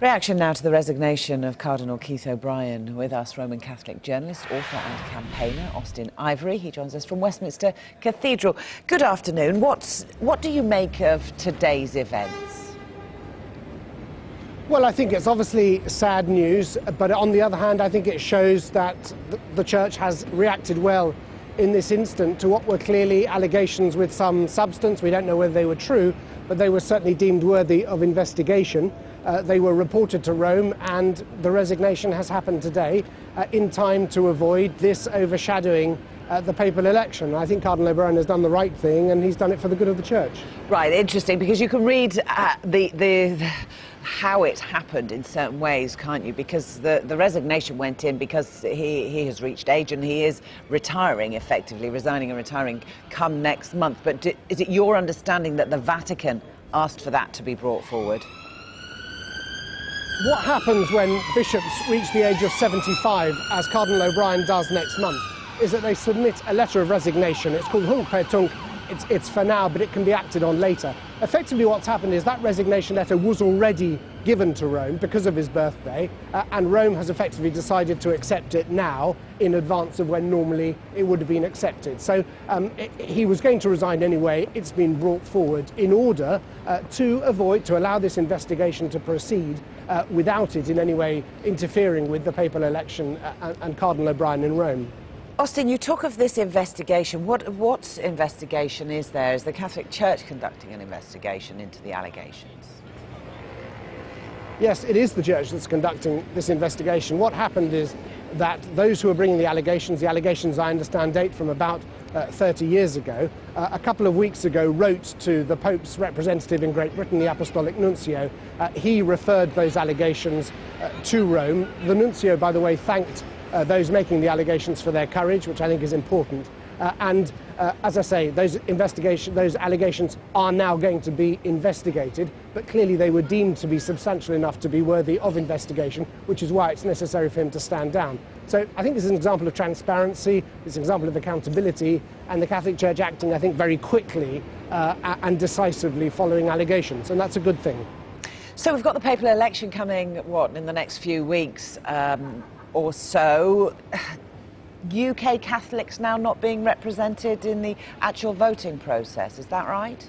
Reaction now to the resignation of Cardinal Keith O'Brien. With us, Roman Catholic journalist, author and campaigner Austen Ivereigh. He joins us from Westminster Cathedral. Good afternoon. What do you make of today's events? Well, I think it's obviously sad news, but on the other hand, I think it shows that the Church has reacted well in this instant to what were clearly allegations with some substance. We don't know whether they were true, but they were certainly deemed worthy of investigation. They were reported to Rome, and the resignation has happened today in time to avoid this overshadowing the papal election. I think Cardinal O'Brien has done the right thing, and he's done it for the good of the Church. Right, interesting, because you can read how it happened in certain ways, can't you? Because the resignation went in because he has reached age and he is retiring, effectively, resigning and retiring come next month. But is it your understanding that the Vatican asked for that to be brought forward? What happens when bishops reach the age of 75, as Cardinal O'Brien does next month, is that they submit a letter of resignation. It's called Hunc per Tunc. It's for now, but it can be acted on later. Effectively, what's happened is that resignation letter was already given to Rome because of his birthday, and Rome has effectively decided to accept it now in advance of when normally it would have been accepted. So he was going to resign anyway. It's been brought forward in order to allow this investigation to proceed without it in any way interfering with the papal election and Cardinal O'Brien in Rome. Austen, you talk of this investigation. What investigation is there? Is the Catholic Church conducting an investigation into the allegations? Yes, it is the Church that's conducting this investigation. What happened is that those who are bringing the allegations, I understand, date from about 30 years ago, a couple of weeks ago wrote to the Pope's representative in Great Britain, the Apostolic Nuncio. He referred those allegations to Rome. The Nuncio, by the way, thanked those making the allegations for their courage, which I think is important. As I say, those allegations are now going to be investigated, but clearly they were deemed to be substantial enough to be worthy of investigation, which is why it's necessary for him to stand down. So I think this is an example of transparency, it's an example of accountability, and the Catholic Church acting, I think, very quickly and decisively following allegations, and that's a good thing. So we've got the papal election coming, in the next few weeks or so. UK Catholics now not being represented in the actual voting process, is that right?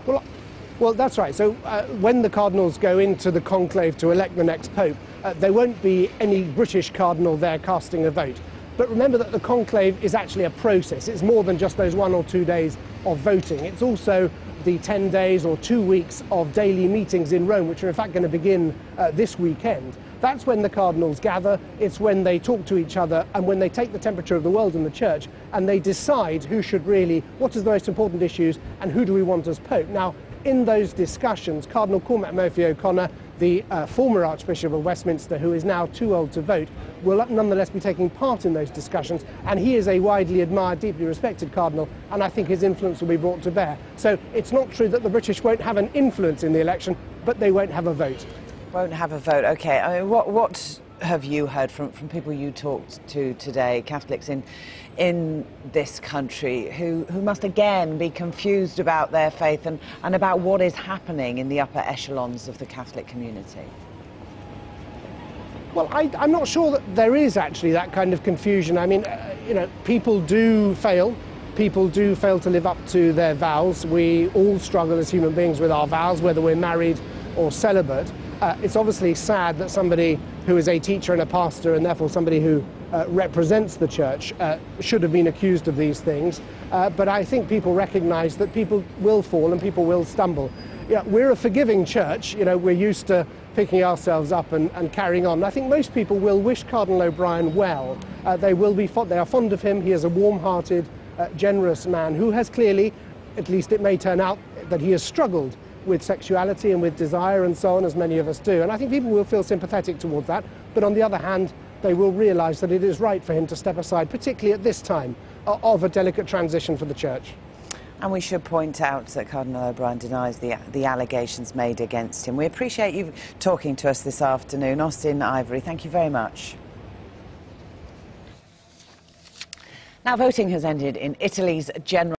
Well, that's right. So when the cardinals go into the conclave to elect the next pope, there won't be any British cardinal there casting a vote. But remember that the conclave is actually a process. It's more than just those 1 or 2 days of voting. It's also the 10 days or 2 weeks of daily meetings in Rome, which are in fact going to begin this weekend. That's when the cardinals gather, it's when they talk to each other, and when they take the temperature of the world and the Church, and they decide what is the most important issues, and who do we want as Pope. Now, in those discussions, Cardinal Cormac Murphy O'Connor, the former Archbishop of Westminster, who is now too old to vote, will nonetheless be taking part in those discussions, and he is a widely admired, deeply respected cardinal, and I think his influence will be brought to bear. So it's not true that the British won't have an influence in the election, but they won't have a vote. Won't have a vote, OK. I mean, what have you heard from people you talked to today, Catholics in this country, who must again be confused about their faith and about what is happening in the upper echelons of the Catholic community? Well, I'm not sure that there is actually that kind of confusion. I mean, people do fail. People do fail to live up to their vows. We all struggle as human beings with our vows, whether we're married or celibate. It's obviously sad that somebody who is a teacher and a pastor, and therefore somebody who represents the Church, should have been accused of these things. But I think people recognise that people will fall and people will stumble. We're a forgiving Church. We're used to picking ourselves up and carrying on. I think most people will wish Cardinal O'Brien well. They are fond of him. He is a warm-hearted, generous man who has clearly, at least it may turn out, that he has struggled with sexuality and with desire and so on, as many of us do. And I think people will feel sympathetic towards that, but on the other hand, they will realise that it is right for him to step aside, particularly at this time of a delicate transition for the Church. And we should point out that Cardinal O'Brien denies the allegations made against him. We appreciate you talking to us this afternoon. Austen Ivereigh, thank you very much. Now, voting has ended in Italy's general